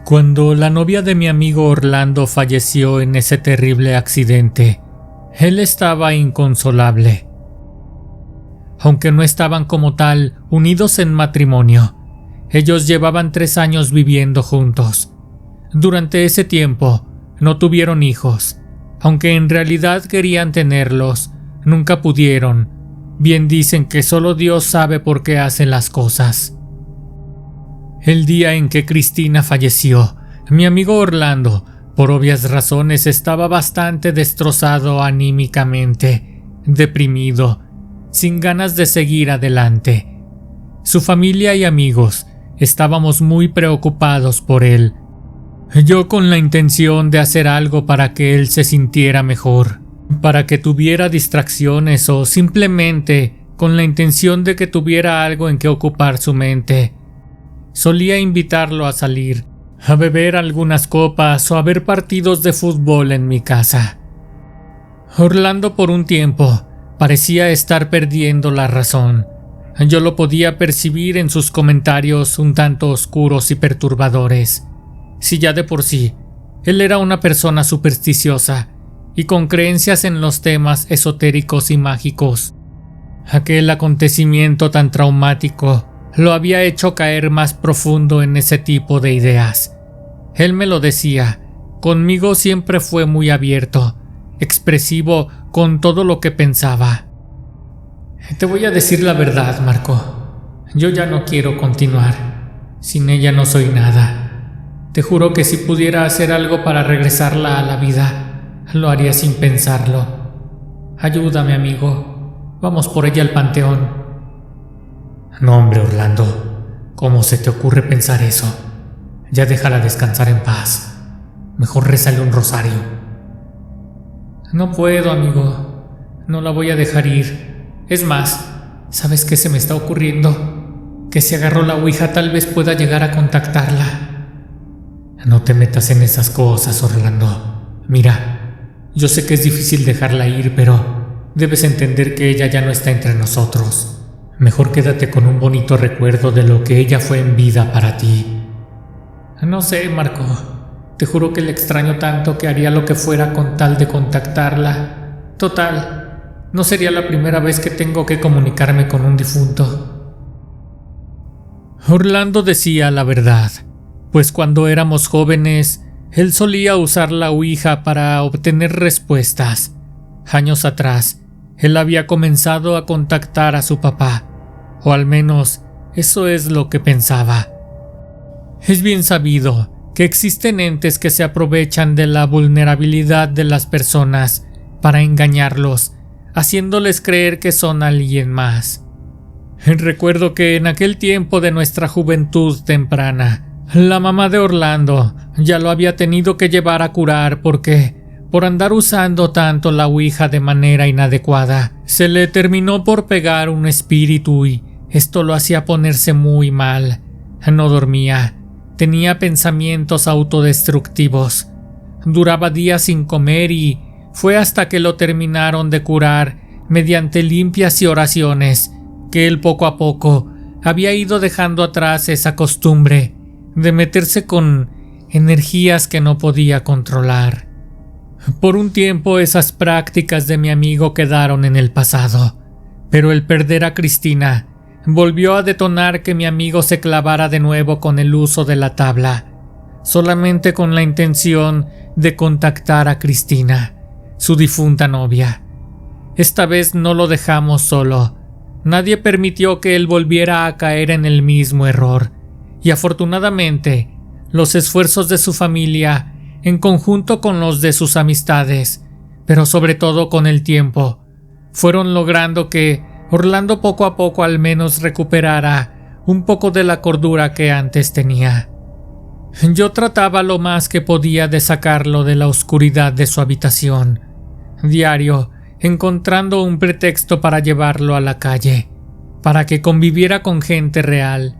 Cuando la novia de mi amigo Orlando falleció en ese terrible accidente, él estaba inconsolable. Aunque no estaban como tal unidos en matrimonio, ellos llevaban 3 años viviendo juntos. Durante ese tiempo no tuvieron hijos, aunque en realidad querían tenerlos, nunca pudieron. Bien dicen que solo Dios sabe por qué hace las cosas. El día en que Cristina falleció, mi amigo Orlando, por obvias razones, estaba bastante destrozado anímicamente, deprimido, sin ganas de seguir adelante. Su familia y amigos estábamos muy preocupados por él. Yo con la intención de hacer algo para que él se sintiera mejor, para que tuviera distracciones o simplemente con la intención de que tuviera algo en que ocupar su mente. Solía invitarlo a salir, a beber algunas copas o a ver partidos de fútbol en mi casa. Orlando por un tiempo parecía estar perdiendo la razón. Yo lo podía percibir en sus comentarios un tanto oscuros y perturbadores. Si ya de por sí, él era una persona supersticiosa y con creencias en los temas esotéricos y mágicos. Aquel acontecimiento tan traumático lo había hecho caer más profundo en ese tipo de ideas. Él me lo decía, conmigo siempre fue muy abierto, expresivo con todo lo que pensaba. Te voy a decir la verdad, Marco. Yo ya no quiero continuar. Sin ella no soy nada. Te juro que si pudiera hacer algo para regresarla a la vida, lo haría sin pensarlo. Ayúdame, amigo. Vamos por ella al panteón. No, hombre, Orlando, ¿cómo se te ocurre pensar eso? Ya déjala descansar en paz. Mejor rézale un rosario. No puedo, amigo. No la voy a dejar ir. Es más, ¿sabes qué se me está ocurriendo? Que si agarro la ouija tal vez pueda llegar a contactarla. No te metas en esas cosas, Orlando. Mira, yo sé que es difícil dejarla ir, pero debes entender que ella ya no está entre nosotros. Mejor quédate con un bonito recuerdo de lo que ella fue en vida para ti. No sé, Marco. Te juro que le extraño tanto que haría lo que fuera con tal de contactarla. Total, no sería la primera vez que tengo que comunicarme con un difunto. Orlando decía la verdad, pues cuando éramos jóvenes, él solía usar la ouija para obtener respuestas. Años atrás, él había comenzado a contactar a su papá, o al menos eso es lo que pensaba. Es bien sabido que existen entes que se aprovechan de la vulnerabilidad de las personas para engañarlos, haciéndoles creer que son alguien más. Recuerdo que en aquel tiempo de nuestra juventud temprana, la mamá de Orlando ya lo había tenido que llevar a curar porque, por andar usando tanto la ouija de manera inadecuada, se le terminó por pegar un espíritu y esto lo hacía ponerse muy mal. No dormía, tenía pensamientos autodestructivos, duraba días sin comer y fue hasta que lo terminaron de curar mediante limpias y oraciones que él poco a poco había ido dejando atrás esa costumbre de meterse con energías que no podía controlar. Por un tiempo esas prácticas de mi amigo quedaron en el pasado, pero el perder a Cristina volvió a detonar que mi amigo se clavara de nuevo con el uso de la tabla, solamente con la intención de contactar a Cristina, su difunta novia. Esta vez no lo dejamos solo. Nadie permitió que él volviera a caer en el mismo error, y afortunadamente, los esfuerzos de su familia, en conjunto con los de sus amistades, pero sobre todo con el tiempo, fueron logrando que Orlando poco a poco al menos recuperara un poco de la cordura que antes tenía. Yo trataba lo más que podía de sacarlo de la oscuridad de su habitación, diario, encontrando un pretexto para llevarlo a la calle, para que conviviera con gente real.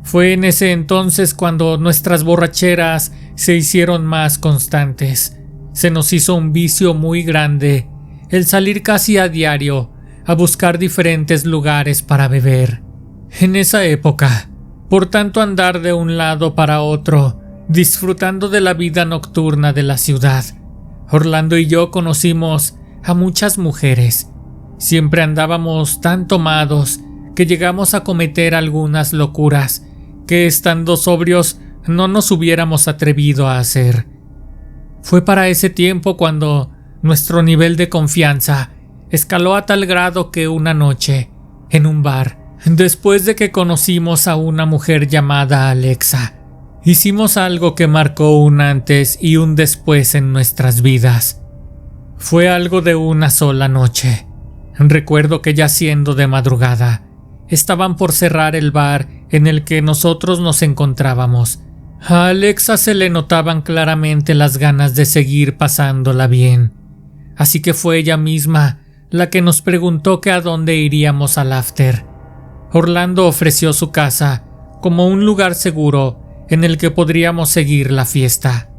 Fue en ese entonces cuando nuestras borracheras se hicieron más constantes. Se nos hizo un vicio muy grande el salir casi a diario a buscar diferentes lugares para beber. En esa época, por tanto andar de un lado para otro, disfrutando de la vida nocturna de la ciudad. Orlando y yo conocimos a muchas mujeres. Siempre andábamos tan tomados que llegamos a cometer algunas locuras que, estando sobrios, no nos hubiéramos atrevido a hacer. Fue para ese tiempo cuando nuestro nivel de confianza escaló a tal grado que una noche, en un bar, después de que conocimos a una mujer llamada Alexa, hicimos algo que marcó un antes y un después en nuestras vidas. Fue algo de una sola noche. Recuerdo que ya siendo de madrugada, estaban por cerrar el bar en el que nosotros nos encontrábamos. A Alexa se le notaban claramente las ganas de seguir pasándola bien, así que fue ella misma la que nos preguntó que a dónde iríamos al after. Orlando ofreció su casa como un lugar seguro en el que podríamos seguir la fiesta.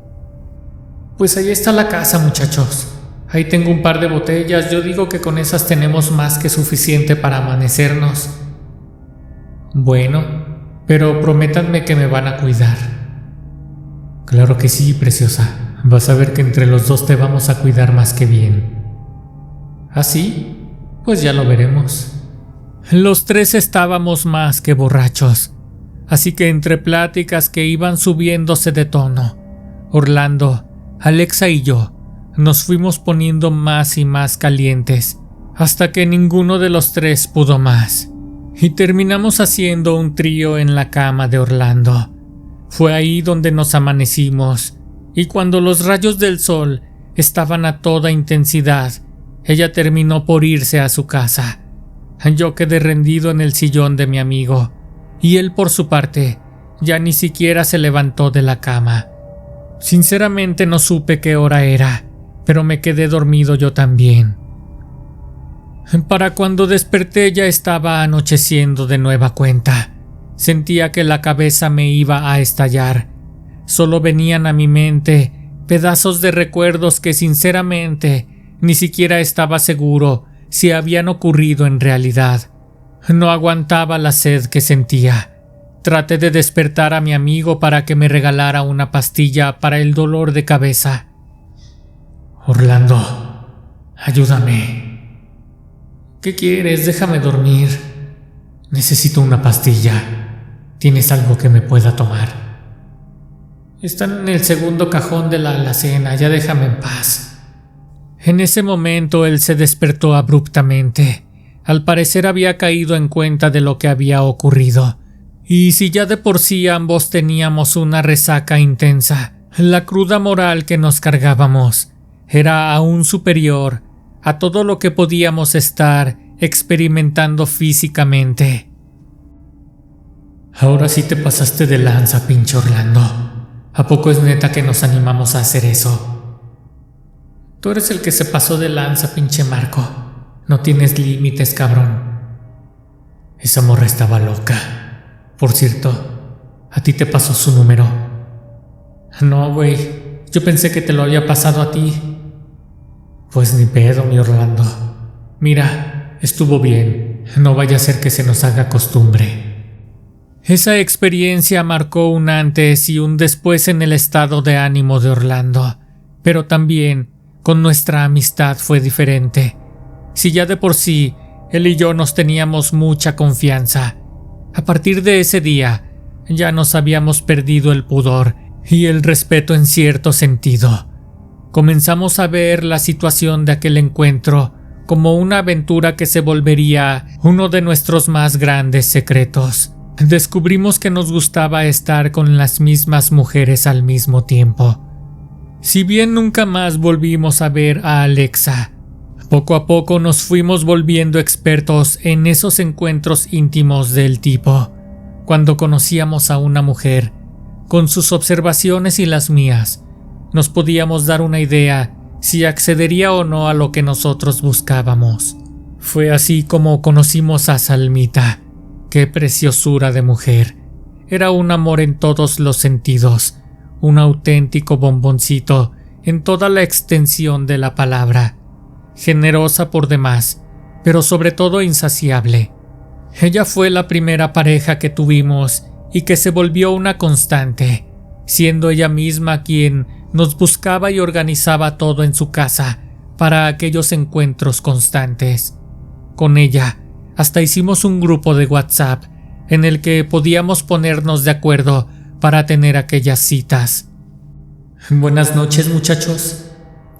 Pues ahí está la casa, muchachos. Ahí tengo un par de botellas, yo digo que con esas tenemos más que suficiente para amanecernos. Bueno, pero prométanme que me van a cuidar. Claro que sí, preciosa. Vas a ver que entre los dos te vamos a cuidar más que bien. ¿Ah, sí? Pues ya lo veremos. Los tres estábamos más que borrachos, así que entre pláticas que iban subiéndose de tono, Orlando, Alexa y yo nos fuimos poniendo más y más calientes, hasta que ninguno de los tres pudo más, y terminamos haciendo un trío en la cama de Orlando. Fue ahí donde nos amanecimos, y cuando los rayos del sol estaban a toda intensidad, ella terminó por irse a su casa. Yo quedé rendido en el sillón de mi amigo, y él por su parte ya ni siquiera se levantó de la cama. Sinceramente no supe qué hora era, pero me quedé dormido yo también. Para cuando desperté ya estaba anocheciendo de nueva cuenta. Sentía que la cabeza me iba a estallar. Solo venían a mi mente pedazos de recuerdos que sinceramente ni siquiera estaba seguro si habían ocurrido en realidad. No aguantaba la sed que sentía. Traté de despertar a mi amigo para que me regalara una pastilla para el dolor de cabeza. Orlando, ayúdame. ¿Qué quieres? Déjame dormir. Necesito una pastilla. ¿Tienes algo que me pueda tomar? Están en el segundo cajón de la alacena, ya déjame en paz. En ese momento él se despertó abruptamente. Al parecer había caído en cuenta de lo que había ocurrido. Y si ya de por sí ambos teníamos una resaca intensa, la cruda moral que nos cargábamos era aún superior a todo lo que podíamos estar experimentando físicamente. Ahora sí te pasaste de lanza, pinche Orlando. ¿A poco es neta que nos animamos a hacer eso? Tú eres el que se pasó de lanza, pinche Marco. No tienes límites, cabrón. Esa morra estaba loca. Por cierto, ¿a ti te pasó su número? No, güey. Yo pensé que te lo había pasado a ti. Pues ni pedo, mi Orlando. Mira, estuvo bien. No vaya a ser que se nos haga costumbre. Esa experiencia marcó un antes y un después en el estado de ánimo de Orlando, pero también con nuestra amistad fue diferente. Si ya de por sí él y yo nos teníamos mucha confianza, a partir de ese día ya nos habíamos perdido el pudor y el respeto en cierto sentido. Comenzamos a ver la situación de aquel encuentro como una aventura que se volvería uno de nuestros más grandes secretos. Descubrimos que nos gustaba estar con las mismas mujeres al mismo tiempo. Si bien nunca más volvimos a ver a Alexa, poco a poco nos fuimos volviendo expertos en esos encuentros íntimos del tipo. Cuando conocíamos a una mujer, con sus observaciones y las mías, nos podíamos dar una idea si accedería o no a lo que nosotros buscábamos. Fue así como conocimos a Salmita. ¡Qué preciosura de mujer! Era un amor en todos los sentidos, un auténtico bomboncito en toda la extensión de la palabra. Generosa por demás, pero sobre todo insaciable. Ella fue la primera pareja que tuvimos y que se volvió una constante. siendo ella misma quien nos buscaba y organizaba todo en su casa para aquellos encuentros constantes. Con ella, hasta hicimos un grupo de WhatsApp en el que podíamos ponernos de acuerdo para tener aquellas citas. Buenas noches, muchachos.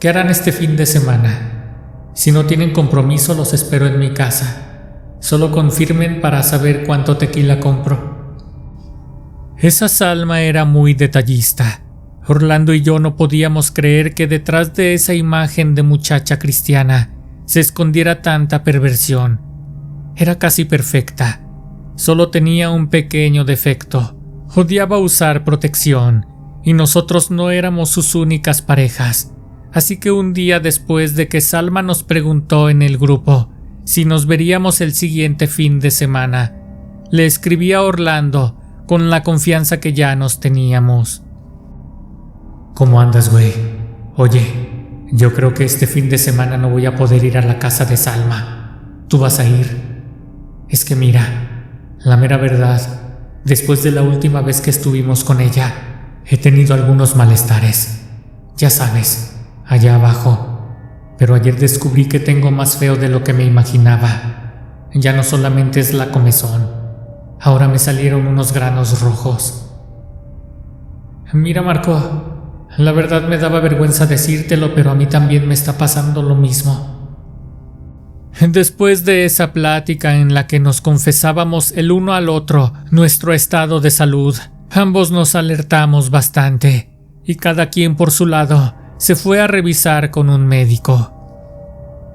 ¿Qué harán este fin de semana? Si no tienen compromiso, los espero en mi casa. Solo confirmen para saber cuánto tequila compro. Esa Salma era muy detallista. Orlando y yo no podíamos creer que detrás de esa imagen de muchacha cristiana se escondiera tanta perversión. Era casi perfecta. Solo tenía un pequeño defecto. Odiaba usar protección. Y nosotros no éramos sus únicas parejas, así que un día después de que Salma nos preguntó en el grupo si nos veríamos el siguiente fin de semana, le escribí a Orlando con la confianza que ya nos teníamos. ¿Cómo andas, güey? Oye, yo creo que este fin de semana no voy a poder ir a la casa de Salma. ¿Tú vas a ir? Es que mira, la mera verdad, después de la última vez que estuvimos con ella, he tenido algunos malestares, ya sabes, allá abajo, pero ayer descubrí que tengo más feo de lo que me imaginaba. Ya no solamente es la comezón, ahora me salieron unos granos rojos. Mira, Marco, la verdad me daba vergüenza decírtelo, pero a mí también me está pasando lo mismo. Después de esa plática en la que nos confesábamos el uno al otro nuestro estado de salud, ambos nos alertamos bastante y cada quien por su lado se fue a revisar con un médico.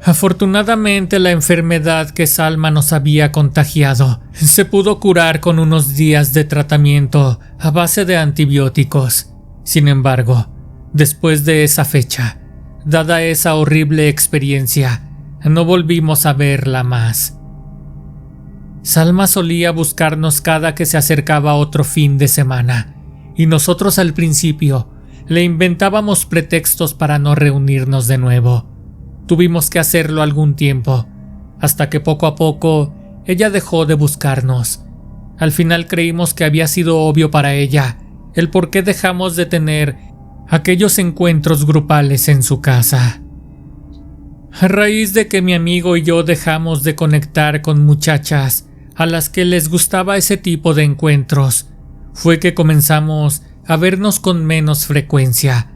Afortunadamente, la enfermedad que Salma nos había contagiado se pudo curar con unos días de tratamiento a base de antibióticos. Sin embargo, después de esa fecha, dada esa horrible experiencia, no volvimos a verla más. Salma solía buscarnos cada que se acercaba otro fin de semana, y nosotros al principio le inventábamos pretextos para no reunirnos de nuevo. Tuvimos que hacerlo algún tiempo, hasta que poco a poco ella dejó de buscarnos. Al final creímos que había sido obvio para ella el por qué dejamos de tener aquellos encuentros grupales en su casa. A raíz de que mi amigo y yo dejamos de conectar con muchachas a las que les gustaba ese tipo de encuentros, fue que comenzamos a vernos con menos frecuencia.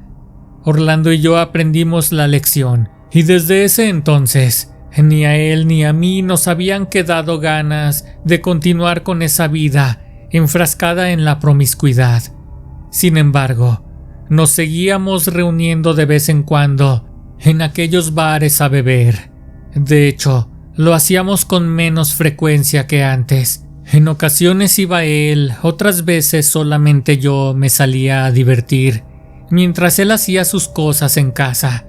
Orlando y yo aprendimos la lección, y desde ese entonces, ni a él ni a mí nos habían quedado ganas de continuar con esa vida enfrascada en la promiscuidad. Sin embargo, nos seguíamos reuniendo de vez en cuando en aquellos bares a beber. De hecho, lo hacíamos con menos frecuencia que antes. En ocasiones iba él, otras veces solamente yo me salía a divertir, mientras él hacía sus cosas en casa.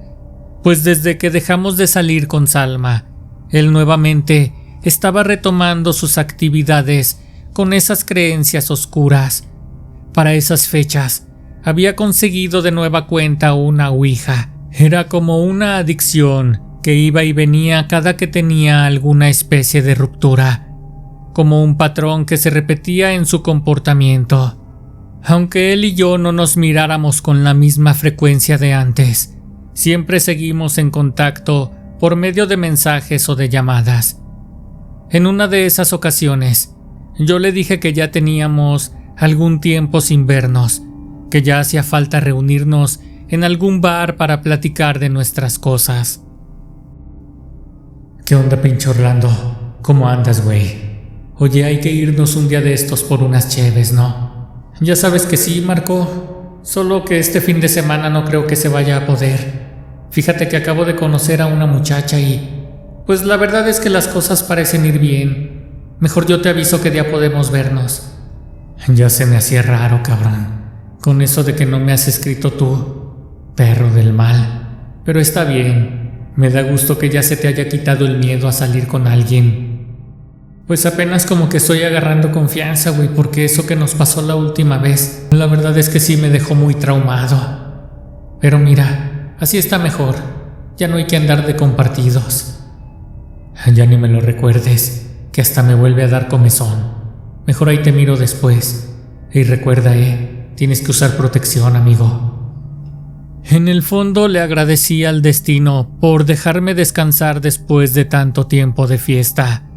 Pues desde que dejamos de salir con Salma, él nuevamente estaba retomando sus actividades con esas creencias oscuras. Para esas fechas, había conseguido de nueva cuenta una ouija. Era como una adicción que iba y venía cada que tenía alguna especie de ruptura, como un patrón que se repetía en su comportamiento. Aunque él y yo no nos miráramos con la misma frecuencia de antes, siempre seguimos en contacto por medio de mensajes o de llamadas. En una de esas ocasiones, yo le dije que ya teníamos algún tiempo sin vernos, que ya hacía falta reunirnos en algún bar para platicar de nuestras cosas. ¿Qué onda, pinche Orlando? ¿Cómo andas, güey? Oye, hay que irnos un día de estos por unas cheves, ¿no? Ya sabes que sí, Marco. Solo que este fin de semana no creo que se vaya a poder. Fíjate que acabo de conocer a una muchacha y... pues la verdad es que las cosas parecen ir bien. Mejor yo te aviso qué día podemos vernos. Ya se me hacía raro, cabrón, con eso de que no me has escrito tú, perro del mal. Pero está bien. Me da gusto que ya se te haya quitado el miedo a salir con alguien. Pues apenas como que estoy agarrando confianza, güey, porque eso que nos pasó la última vez, la verdad es que sí me dejó muy traumado. Pero mira, así está mejor. Ya no hay que andar de compartidos. Ya ni me lo recuerdes, que hasta me vuelve a dar comezón. Mejor ahí te miro después. Y recuerda, Tienes que usar protección, amigo. En el fondo le agradecí al destino por dejarme descansar después de tanto tiempo de fiesta.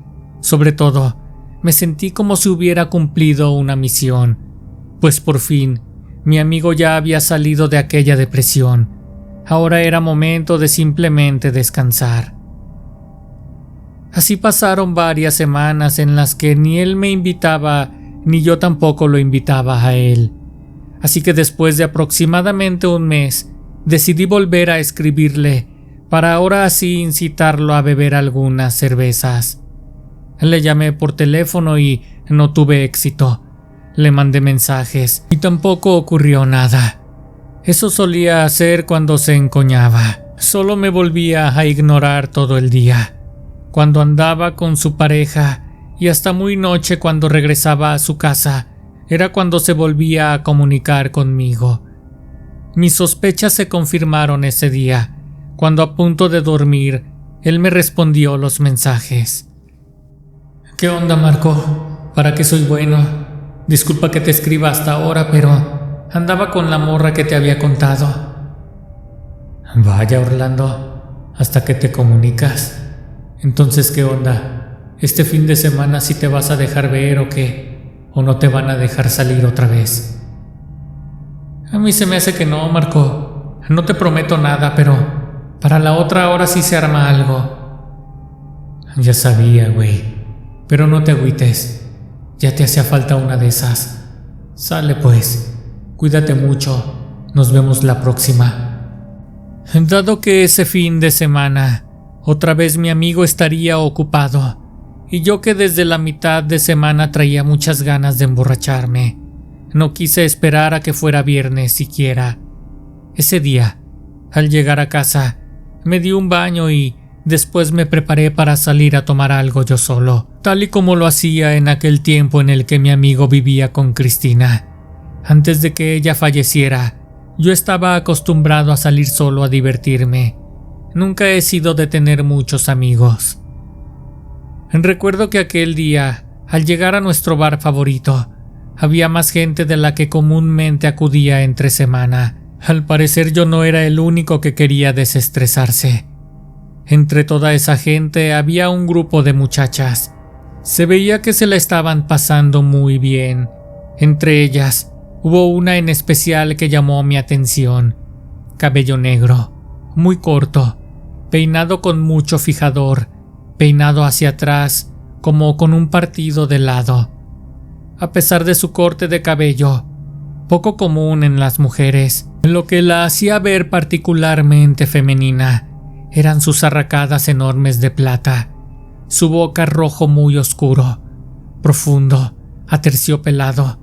Sobre todo, me sentí como si hubiera cumplido una misión, pues por fin mi amigo ya había salido de aquella depresión. Ahora era momento de simplemente descansar. Así pasaron varias semanas en las que ni él me invitaba, ni yo tampoco lo invitaba a él. Así que después de aproximadamente un mes, decidí volver a escribirle para ahora así incitarlo a beber algunas cervezas. Le llamé por teléfono y no tuve éxito. Le mandé mensajes y tampoco ocurrió nada. Eso solía hacer cuando se encoñaba. Solo me volvía a ignorar todo el día. Cuando andaba con su pareja y hasta muy noche cuando regresaba a su casa, era cuando se volvía a comunicar conmigo. Mis sospechas se confirmaron ese día, cuando a punto de dormir, él me respondió los mensajes. ¿Qué onda, Marco? ¿Para qué soy bueno? Disculpa que te escriba hasta ahora, pero andaba con la morra que te había contado. Vaya, Orlando, hasta que te comunicas. Entonces, ¿qué onda? ¿Este fin de semana sí te vas a dejar ver o qué? ¿O no te van a dejar salir otra vez? A mí se me hace que no, Marco. No te prometo nada, pero para la otra hora sí se arma algo. Ya sabía, güey. Pero no te agüites. Ya te hacía falta una de esas. Sale pues. Cuídate mucho. Nos vemos la próxima. Dado que ese fin de semana otra vez mi amigo estaría ocupado, y yo que desde la mitad de semana traía muchas ganas de emborracharme, no quise esperar a que fuera viernes siquiera. Ese día, al llegar a casa, me di un baño y después me preparé para salir a tomar algo yo solo, tal y como lo hacía en aquel tiempo en el que mi amigo vivía con Cristina. Antes de que ella falleciera, yo estaba acostumbrado a salir solo a divertirme. Nunca he sido de tener muchos amigos. Recuerdo que aquel día, al llegar a nuestro bar favorito, había más gente de la que comúnmente acudía entre semana. Al parecer yo no era el único que quería desestresarse. Entre toda esa gente había un grupo de muchachas. Se veía que se la estaban pasando muy bien. Entre ellas, hubo una en especial que llamó mi atención. Cabello negro, muy corto, peinado con mucho fijador, peinado hacia atrás, como con un partido de lado. A pesar de su corte de cabello, poco común en las mujeres, lo que la hacía ver particularmente femenina eran sus arracadas enormes de plata, su boca rojo muy oscuro, profundo, aterciopelado,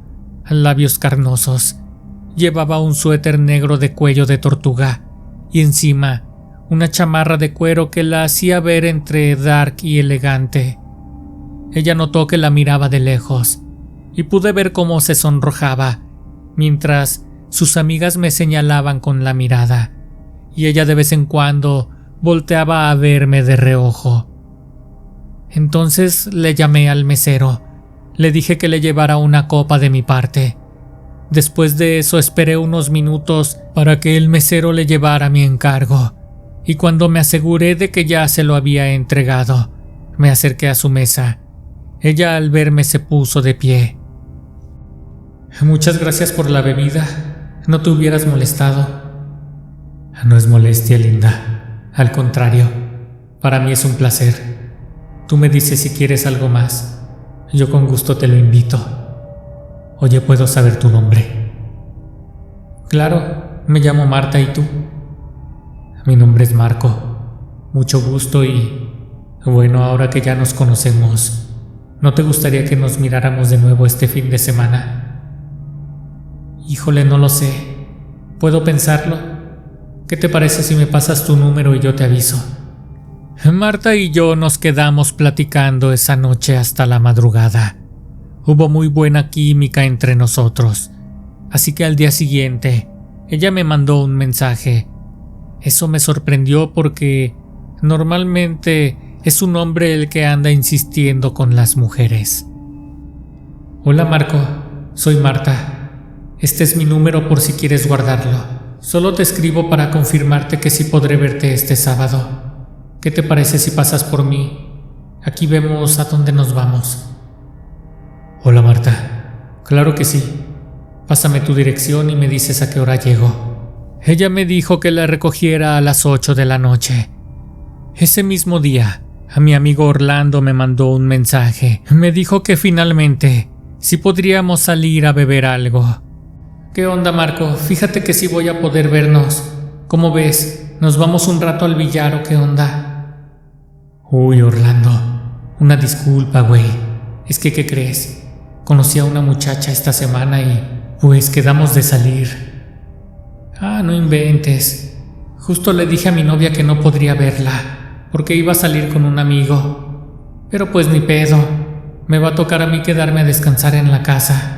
labios carnosos. Llevaba un suéter negro de cuello de tortuga y encima una chamarra de cuero que la hacía ver entre dark y elegante. Ella notó que la miraba de lejos y pude ver cómo se sonrojaba, mientras sus amigas me señalaban con la mirada, y ella de vez en cuando volteaba a verme de reojo. Entonces le llamé al mesero, le dije que le llevara una copa de mi parte. Después de eso esperé unos minutos para que el mesero le llevara mi encargo, y cuando me aseguré de que ya se lo había entregado, me acerqué a su mesa. Ella al verme se puso de pie. Muchas gracias por la bebida. No te hubieras molestado. No es molestia, linda. Al contrario, para mí es un placer. Tú me dices si quieres algo más. Yo con gusto te lo invito. Oye, ¿puedo saber tu nombre? Claro, me llamo Marta, ¿y tú? Mi nombre es Marco. Mucho gusto y... bueno, ahora que ya nos conocemos, ¿no te gustaría que nos miráramos de nuevo este fin de semana? Híjole, no lo sé. ¿Puedo pensarlo? ¿Qué te parece si me pasas tu número y yo te aviso? Marta y yo nos quedamos platicando esa noche hasta la madrugada. Hubo muy buena química entre nosotros, así que al día siguiente ella me mandó un mensaje. Eso me sorprendió porque normalmente es un hombre el que anda insistiendo con las mujeres. Hola Marco, soy Marta. Este es mi número por si quieres guardarlo. Solo te escribo para confirmarte que sí podré verte este sábado. ¿Qué te parece si pasas por mí? Aquí vemos a dónde nos vamos. Hola Marta. Claro que sí. Pásame tu dirección y me dices a qué hora llego. Ella me dijo que la recogiera a las 8 de la noche. Ese mismo día, a mi amigo Orlando me mandó un mensaje. Me dijo que finalmente sí podríamos salir a beber algo. ¿Qué onda, Marco? Fíjate que sí voy a poder vernos. ¿Cómo ves? ¿Nos vamos un rato al billar o qué onda? Uy, Orlando. Una disculpa, güey. Es que, ¿qué crees? Conocí a una muchacha esta semana y pues quedamos de salir. Ah, no inventes. Justo le dije a mi novia que no podría verla, porque iba a salir con un amigo. Pero pues ni pedo. Me va a tocar a mí quedarme a descansar en la casa.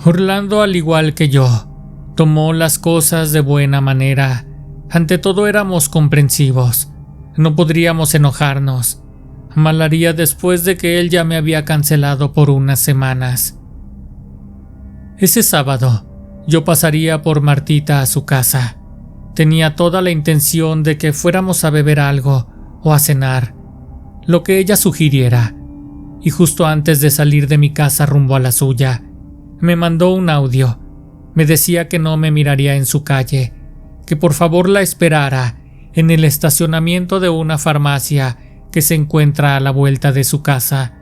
Orlando, al igual que yo, tomó las cosas de buena manera. Ante todo éramos comprensivos. No podríamos enojarnos. Mal haría después de que él ya me había cancelado por unas semanas. Ese sábado, yo pasaría por Martita a su casa. Tenía toda la intención de que fuéramos a beber algo o a cenar, lo que ella sugiriera. Y justo antes de salir de mi casa rumbo a la suya, me mandó un audio. Me decía que no me miraría en su calle, que por favor la esperara en el estacionamiento de una farmacia que se encuentra a la vuelta de su casa.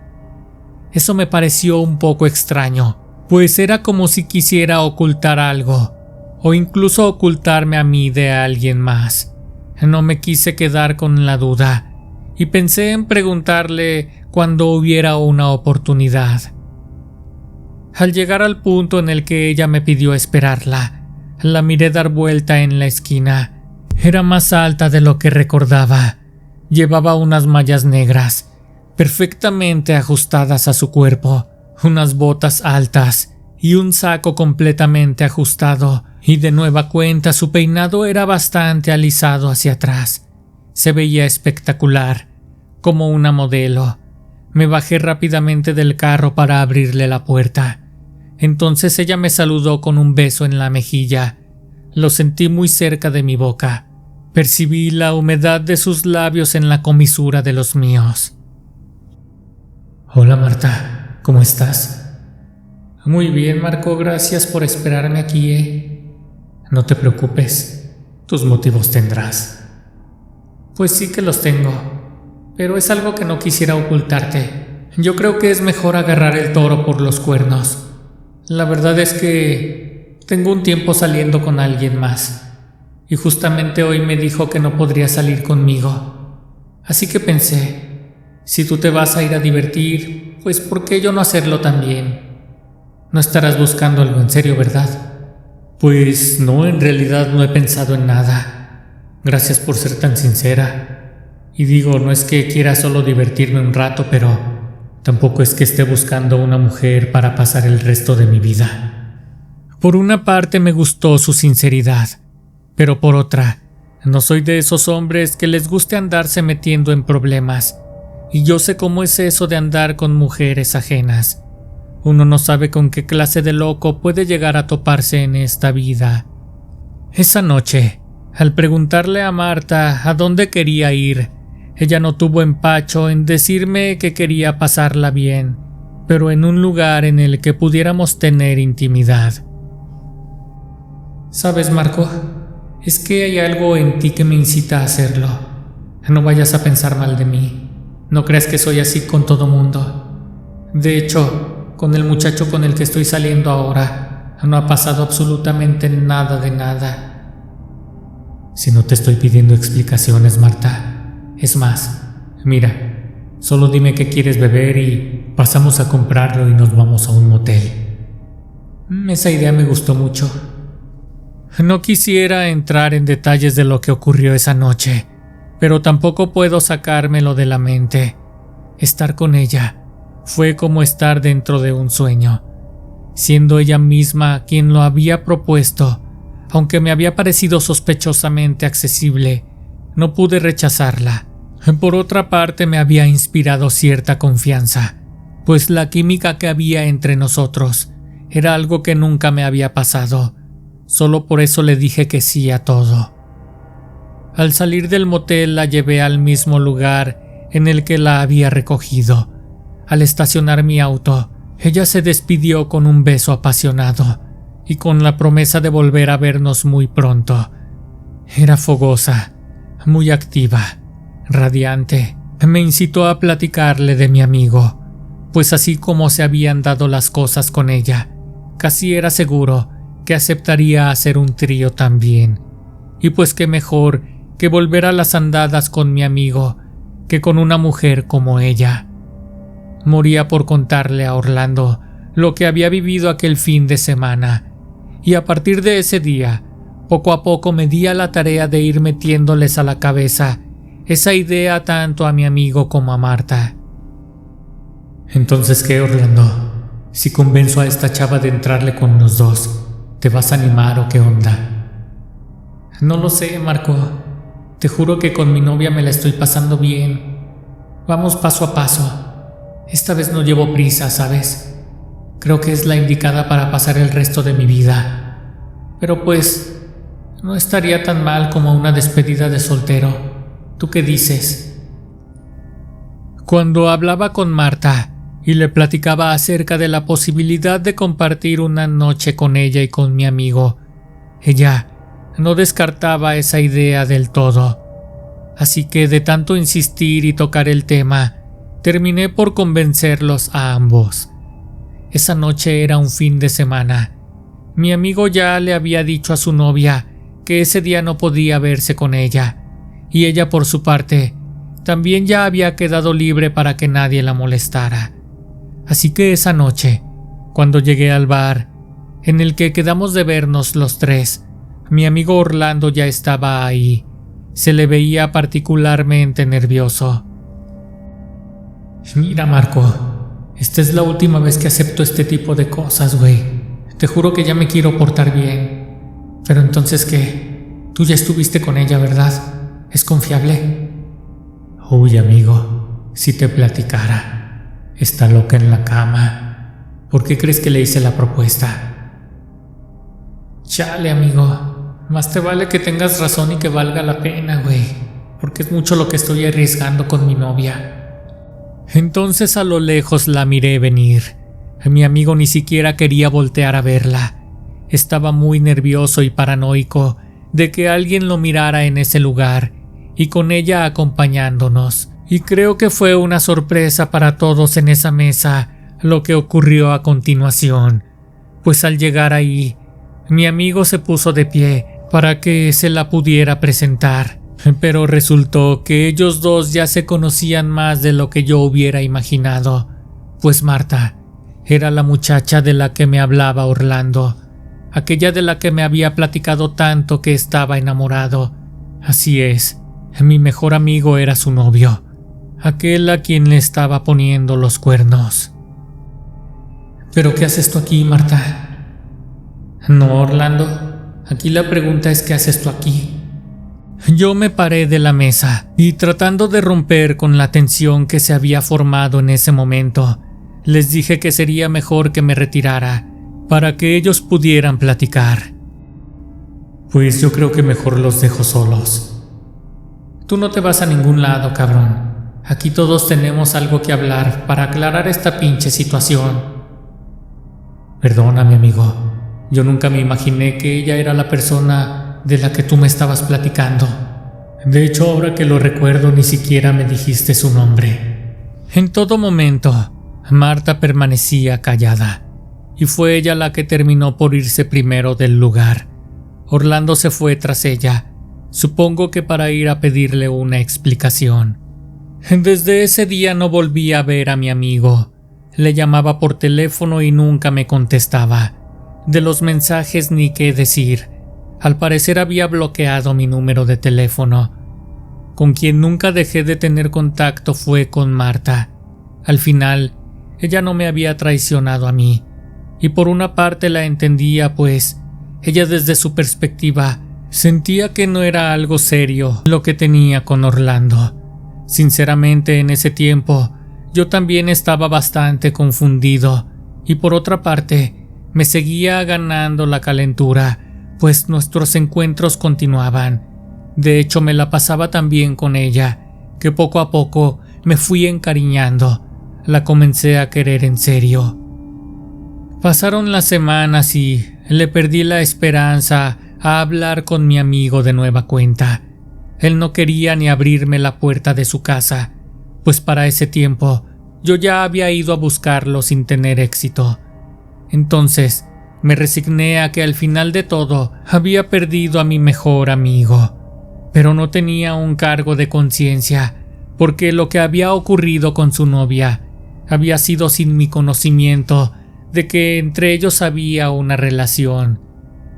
Eso me pareció un poco extraño, pues era como si quisiera ocultar algo, o incluso ocultarme a mí de alguien más. No me quise quedar con la duda, y pensé en preguntarle cuando hubiera una oportunidad. Al llegar al punto en el que ella me pidió esperarla, la miré dar vuelta en la esquina. Era más alta de lo que recordaba. Llevaba unas mallas negras, perfectamente ajustadas a su cuerpo, unas botas altas y un saco completamente ajustado, y de nueva cuenta su peinado era bastante alisado hacia atrás. Se veía espectacular, como una modelo. Me bajé rápidamente del carro para abrirle la puerta. Entonces ella me saludó con un beso en la mejilla. Lo sentí muy cerca de mi boca. Percibí la humedad de sus labios en la comisura de los míos. Hola Marta, ¿cómo estás? Muy bien, Marco, gracias por esperarme aquí, No te preocupes, tus motivos tendrás. Pues sí que los tengo, pero es algo que no quisiera ocultarte. Yo creo que es mejor agarrar el toro por los cuernos. La verdad es que tengo un tiempo saliendo con alguien más, y justamente hoy me dijo que no podría salir conmigo. Así que pensé, si tú te vas a ir a divertir, pues ¿por qué yo no hacerlo también? No estarás buscando algo en serio, ¿verdad? Pues no, en realidad no he pensado en nada. Gracias por ser tan sincera. Y digo, no es que quiera solo divertirme un rato, pero tampoco es que esté buscando una mujer para pasar el resto de mi vida. Por una parte me gustó su sinceridad, pero por otra, no soy de esos hombres que les guste andarse metiendo en problemas, y yo sé cómo es eso de andar con mujeres ajenas. Uno no sabe con qué clase de loco puede llegar a toparse en esta vida. Esa noche, al preguntarle a Marta a dónde quería ir, ella no tuvo empacho en decirme que quería pasarla bien, pero en un lugar en el que pudiéramos tener intimidad. ¿Sabes, Marco? Es que hay algo en ti que me incita a hacerlo. No vayas a pensar mal de mí. No creas que soy así con todo mundo. De hecho, con el muchacho con el que estoy saliendo ahora, no ha pasado absolutamente nada de nada. Si no te estoy pidiendo explicaciones, Marta. Es más, mira, solo dime qué quieres beber y pasamos a comprarlo y nos vamos a un motel. Esa idea me gustó mucho. No quisiera entrar en detalles de lo que ocurrió esa noche, pero tampoco puedo sacármelo de la mente. Estar con ella fue como estar dentro de un sueño, siendo ella misma quien lo había propuesto. Aunque me había parecido sospechosamente accesible, no pude rechazarla. Por otra parte, me había inspirado cierta confianza, pues la química que había entre nosotros era algo que nunca me había pasado. Solo por eso le dije que sí a todo. Al salir del motel la llevé al mismo lugar en el que la había recogido. Al estacionar mi auto, ella se despidió con un beso apasionado y con la promesa de volver a vernos muy pronto. Era fogosa, muy activa, radiante. Me incitó a platicarle de mi amigo, pues así como se habían dado las cosas con ella, casi era seguro que aceptaría hacer un trío también. Y pues qué mejor que volver a las andadas con mi amigo que con una mujer como ella. Moría por contarle a Orlando lo que había vivido aquel fin de semana, y a partir de ese día, poco a poco me di a la tarea de ir metiéndoles a la cabeza esa idea tanto a mi amigo como a Marta. Entonces, ¿qué, Orlando? Si convenzo a esta chava de entrarle con los dos, ¿te vas a animar o qué onda? No lo sé, Marco. Te juro que con mi novia me la estoy pasando bien. Vamos paso a paso. Esta vez no llevo prisa, ¿sabes? Creo que es la indicada para pasar el resto de mi vida. Pero pues, no estaría tan mal como una despedida de soltero. ¿Tú qué dices? Cuando hablaba con Marta y le platicaba acerca de la posibilidad de compartir una noche con ella y con mi amigo, ella no descartaba esa idea del todo. Así que de tanto insistir y tocar el tema, terminé por convencerlos a ambos. Esa noche era un fin de semana. Mi amigo ya le había dicho a su novia que ese día no podía verse con ella, y ella por su parte también ya había quedado libre para que nadie la molestara. Así que esa noche, cuando llegué al bar, en el que quedamos de vernos los tres, mi amigo Orlando ya estaba ahí. Se le veía particularmente nervioso. Mira, Marco, esta es la última vez que acepto este tipo de cosas, güey. Te juro que ya me quiero portar bien. Pero entonces, ¿qué? Tú ya estuviste con ella, ¿verdad? ¿Es confiable? Uy, amigo, si te platicara. Está loca en la cama. ¿Por qué crees que le hice la propuesta? Chale, amigo. Más te vale que tengas razón y que valga la pena, güey. Porque es mucho lo que estoy arriesgando con mi novia. Entonces a lo lejos la miré venir. Mi amigo ni siquiera quería voltear a verla. Estaba muy nervioso y paranoico de que alguien lo mirara en ese lugar y con ella acompañándonos. Y creo que fue una sorpresa para todos en esa mesa lo que ocurrió a continuación, pues al llegar ahí, mi amigo se puso de pie para que se la pudiera presentar, pero resultó que ellos dos ya se conocían más de lo que yo hubiera imaginado, pues Marta era la muchacha de la que me hablaba Orlando, aquella de la que me había platicado tanto que estaba enamorado. Así es, mi mejor amigo era su novio, aquel a quien le estaba poniendo los cuernos. ¿Pero qué haces tú aquí, Marta? No, Orlando, aquí la pregunta es ¿qué haces tú aquí? Yo me paré de la mesa y tratando de romper con la tensión que se había formado en ese momento, les dije que sería mejor que me retirara para que ellos pudieran platicar. Pues yo creo que mejor los dejo solos. Tú no te vas a ningún lado, cabrón. Aquí todos tenemos algo que hablar para aclarar esta pinche situación. Perdona, mi amigo. Yo nunca me imaginé que ella era la persona de la que tú me estabas platicando. De hecho, ahora que lo recuerdo, ni siquiera me dijiste su nombre. En todo momento, Marta permanecía callada, y fue ella la que terminó por irse primero del lugar. Orlando se fue tras ella, supongo que para ir a pedirle una explicación. Desde ese día no volví a ver a mi amigo. Le llamaba por teléfono y nunca me contestaba. De los mensajes ni qué decir. Al parecer había bloqueado mi número de teléfono. Con quien nunca dejé de tener contacto fue con Marta. Al final, ella no me había traicionado a mí. Y por una parte la entendía, pues ella desde su perspectiva sentía que no era algo serio lo que tenía con Orlando. Sinceramente, en ese tiempo yo también estaba bastante confundido, y por otra parte me seguía ganando la calentura, pues nuestros encuentros continuaban. De hecho, me la pasaba tan bien con ella, que poco a poco me fui encariñando. La comencé a querer en serio. Pasaron las semanas y le perdí la esperanza a hablar con mi amigo de nueva cuenta. Él no quería ni abrirme la puerta de su casa, pues para ese tiempo yo ya había ido a buscarlo sin tener éxito. Entonces me resigné a que al final de todo había perdido a mi mejor amigo, pero no tenía un cargo de conciencia, porque lo que había ocurrido con su novia había sido sin mi conocimiento de que entre ellos había una relación.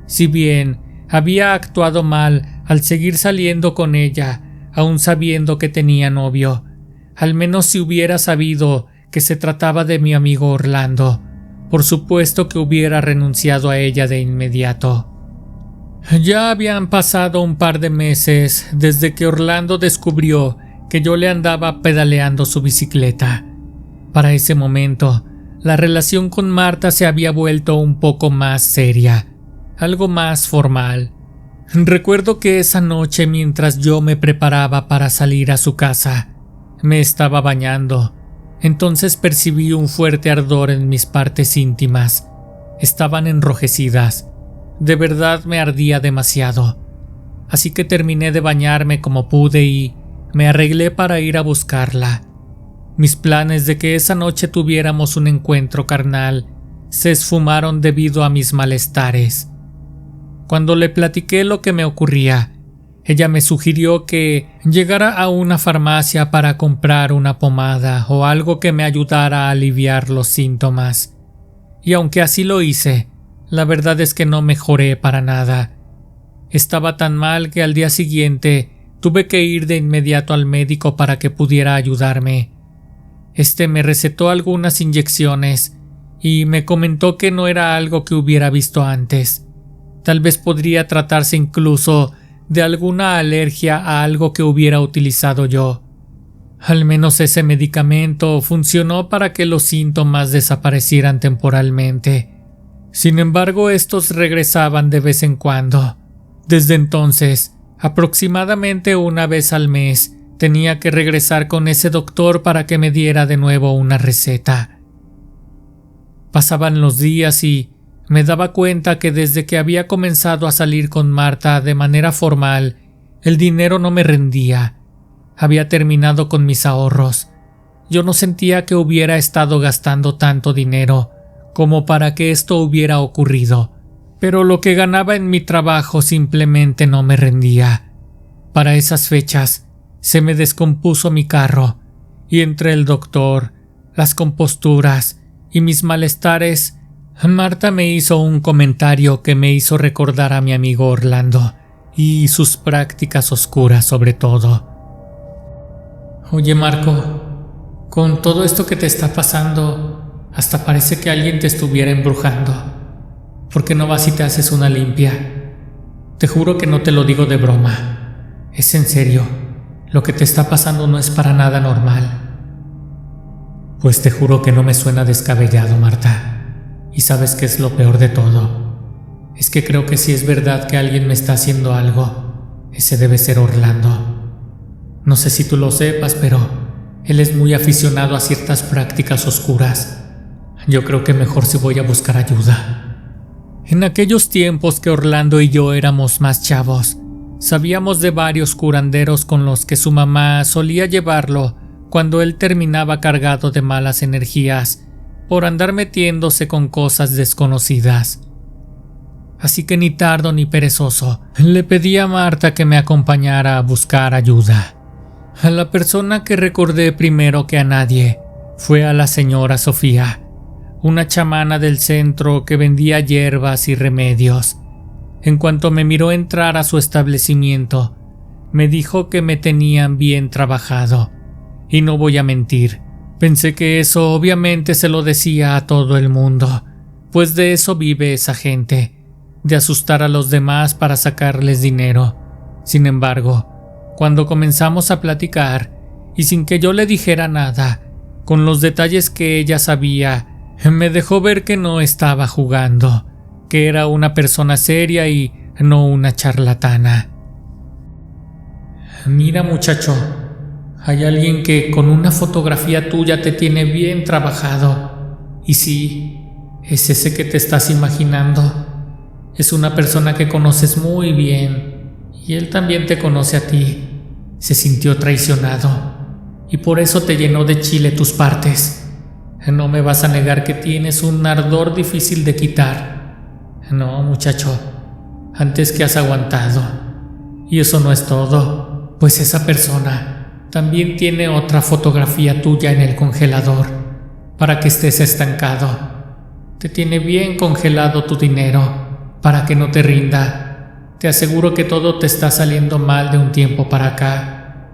Si bien había actuado mal al seguir saliendo con ella, aun sabiendo que tenía novio, al menos si hubiera sabido que se trataba de mi amigo Orlando, por supuesto que hubiera renunciado a ella de inmediato. Ya habían pasado un par de meses desde que Orlando descubrió que yo le andaba pedaleando su bicicleta. Para ese momento, la relación con Marta se había vuelto un poco más seria, algo más formal. Recuerdo que esa noche, mientras yo me preparaba para salir a su casa, me estaba bañando. Entonces percibí un fuerte ardor en mis partes íntimas. Estaban enrojecidas. De verdad me ardía demasiado. Así que terminé de bañarme como pude y me arreglé para ir a buscarla. Mis planes de que esa noche tuviéramos un encuentro carnal se esfumaron debido a mis malestares. Cuando le platiqué lo que me ocurría, ella me sugirió que llegara a una farmacia para comprar una pomada o algo que me ayudara a aliviar los síntomas. Y aunque así lo hice, la verdad es que no mejoré para nada. Estaba tan mal que al día siguiente tuve que ir de inmediato al médico para que pudiera ayudarme. Me recetó algunas inyecciones y me comentó que no era algo que hubiera visto antes. Tal vez podría tratarse incluso de alguna alergia a algo que hubiera utilizado yo. Al menos ese medicamento funcionó para que los síntomas desaparecieran temporalmente. Sin embargo, estos regresaban de vez en cuando. Desde entonces, aproximadamente una vez al mes, tenía que regresar con ese doctor para que me diera de nuevo una receta. Pasaban los días y me daba cuenta que desde que había comenzado a salir con Marta de manera formal, el dinero no me rendía. Había terminado con mis ahorros. Yo no sentía que hubiera estado gastando tanto dinero como para que esto hubiera ocurrido, pero lo que ganaba en mi trabajo simplemente no me rendía. Para esas fechas, se me descompuso mi carro, y entre el doctor, las composturas y mis malestares, Marta me hizo un comentario que me hizo recordar a mi amigo Orlando y sus prácticas oscuras sobre todo. Oye Marco, con todo esto que te está pasando, hasta parece que alguien te estuviera embrujando. ¿Por qué no vas y te haces una limpia? Te juro que no te lo digo de broma. Es en serio. Lo que te está pasando no es para nada normal. Pues te juro que no me suena descabellado, Marta. Y sabes qué es lo peor de todo. Es que creo que si es verdad que alguien me está haciendo algo, ese debe ser Orlando. No sé si tú lo sepas, pero él es muy aficionado a ciertas prácticas oscuras. Yo creo que mejor si voy a buscar ayuda. En aquellos tiempos que Orlando y yo éramos más chavos, sabíamos de varios curanderos con los que su mamá solía llevarlo cuando él terminaba cargado de malas energías por andar metiéndose con cosas desconocidas. Así que ni tardo ni perezoso, le pedí a Marta que me acompañara a buscar ayuda. A la persona que recordé primero que a nadie fue a la señora Sofía, una chamana del centro que vendía hierbas y remedios. En cuanto me miró entrar a su establecimiento, me dijo que me tenían bien trabajado. Y no voy a mentir, pensé que eso obviamente se lo decía a todo el mundo, pues de eso vive esa gente, de asustar a los demás para sacarles dinero. Sin embargo, cuando comenzamos a platicar, y sin que yo le dijera nada, con los detalles que ella sabía, Me dejó ver que no estaba jugando, que era una persona seria y no una charlatana. Mira, muchacho, hay alguien que con una fotografía tuya te tiene bien trabajado. Y sí, es ese que te estás imaginando. Es una persona que conoces muy bien y él también te conoce a ti. Se sintió traicionado y por eso te llenó de chile tus partes. No me vas a negar que tienes un ardor difícil de quitar. No, muchacho, antes que has aguantado. Y eso no es todo, pues esa persona también tiene otra fotografía tuya en el congelador para que estés estancado. Te tiene bien congelado tu dinero para que no te rinda. Te aseguro que todo te está saliendo mal de un tiempo para acá.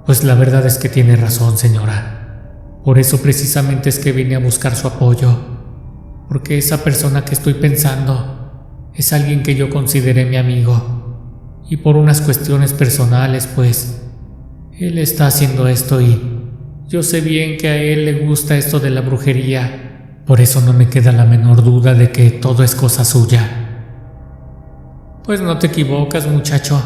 Pues la verdad es que tiene razón, señora. Por eso precisamente es que vine a buscar su apoyo, porque esa persona que estoy pensando es alguien que yo consideré mi amigo, y por unas cuestiones personales, pues, él está haciendo esto y yo sé bien que a él le gusta esto de la brujería, por eso no me queda la menor duda de que todo es cosa suya. Pues no te equivocas, muchacho.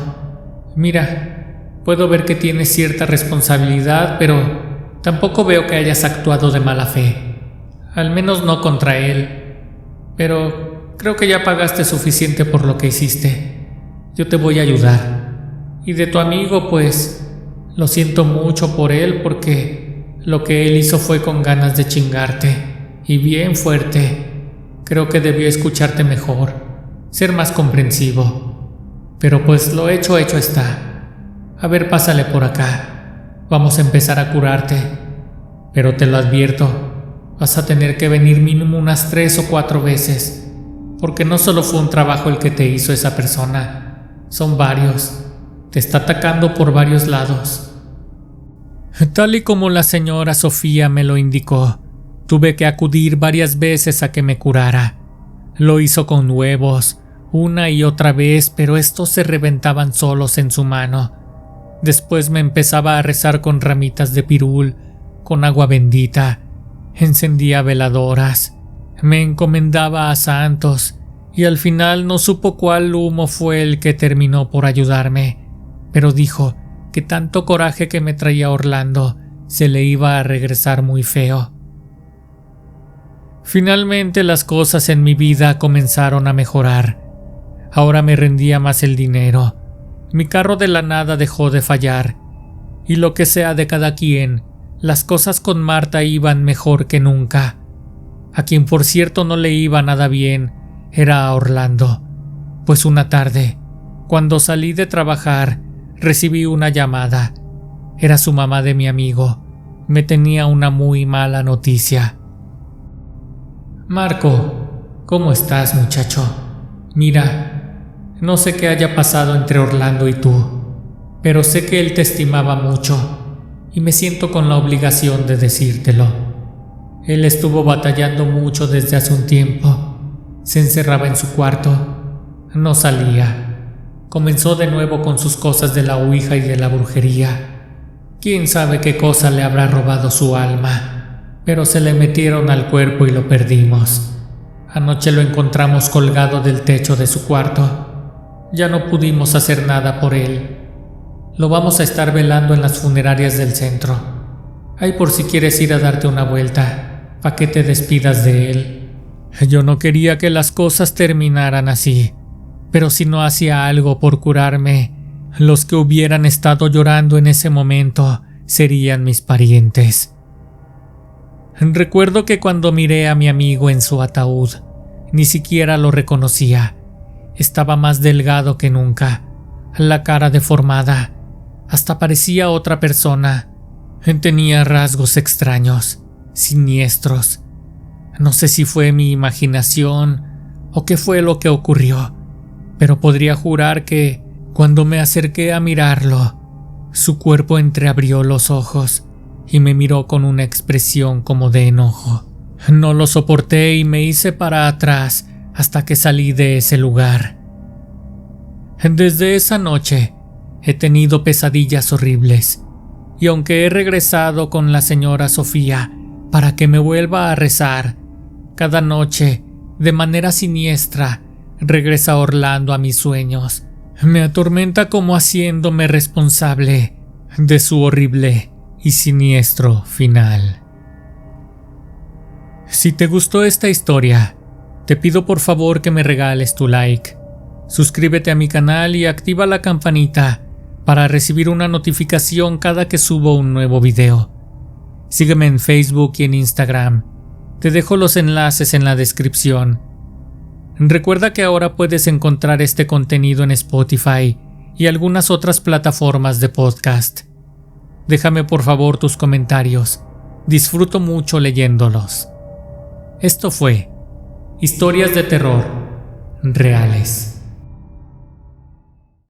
Mira, puedo ver que tienes cierta responsabilidad, pero tampoco veo que hayas actuado de mala fe, al menos no contra él, pero creo que ya pagaste suficiente por lo que hiciste. Yo te voy a ayudar. Y de tu amigo, pues, lo siento mucho por él porque lo que él hizo fue con ganas de chingarte, y bien fuerte. Creo que debió escucharte mejor, ser más comprensivo. Pero pues lo hecho está. A ver, pásale por acá. Vamos a empezar a curarte, pero te lo advierto, vas a tener que venir mínimo unas 3 o 4 veces, porque no solo fue un trabajo el que te hizo esa persona, son varios, te está atacando por varios lados. Tal y como la señora Sofía me lo indicó, tuve que acudir varias veces a que me curara. Lo hizo con huevos, una y otra vez, pero estos se reventaban solos en su mano. Después me empezaba a rezar con ramitas de pirul, con agua bendita, encendía veladoras, me encomendaba a santos y al final no supo cuál humo fue el que terminó por ayudarme, pero dijo que tanto coraje que me traía Orlando se le iba a regresar muy feo. Finalmente las cosas en mi vida comenzaron a mejorar. Ahora me rendía más el dinero. Mi carro de la nada dejó de fallar, y lo que sea de cada quien, las cosas con Marta iban mejor que nunca. A quien por cierto no le iba nada bien era a Orlando, pues una tarde, cuando salí de trabajar, recibí una llamada. Era su mamá de mi amigo. Me tenía una muy mala noticia. Marco, ¿cómo estás, muchacho? Mira, no sé qué haya pasado entre Orlando y tú, pero sé que él te estimaba mucho y me siento con la obligación de decírtelo. Él estuvo batallando mucho desde hace un tiempo. Se encerraba en su cuarto, no salía. Comenzó de nuevo con sus cosas de la ouija y de la brujería. Quién sabe qué cosa le habrá robado su alma, pero se le metieron al cuerpo y lo perdimos. Anoche lo encontramos colgado del techo de su cuarto. Ya no pudimos hacer nada por él. Lo vamos a estar velando en las funerarias del centro. Ahí por si quieres ir a darte una vuelta, para que te despidas de él. Yo no quería que las cosas terminaran así, pero si no hacía algo por curarme, los que hubieran estado llorando en ese momento serían mis parientes. Recuerdo que cuando miré a mi amigo en su ataúd, ni siquiera lo reconocía. Estaba más delgado que nunca, la cara deformada, hasta parecía otra persona. Tenía rasgos extraños, siniestros. No sé si fue mi imaginación o qué fue lo que ocurrió, pero podría jurar que cuando me acerqué a mirarlo, su cuerpo entreabrió los ojos y me miró con una expresión como de enojo. No lo soporté y me hice para atrás hasta que salí de ese lugar. Desde esa noche he tenido pesadillas horribles, y aunque he regresado con la señora Sofía, para que me vuelva a rezar. Cada noche, de manera siniestra, regresa Orlando a mis sueños. Me atormenta como haciéndome responsable de su horrible y siniestro final. Si te gustó esta historia, te pido por favor que me regales tu like. Suscríbete a mi canal y activa la campanita para recibir una notificación cada que subo un nuevo video. Sígueme en Facebook y en Instagram. Te dejo los enlaces en la descripción. Recuerda que ahora puedes encontrar este contenido en Spotify y algunas otras plataformas de podcast. Déjame por favor tus comentarios. Disfruto mucho leyéndolos. Esto fue Historias de Terror Reales.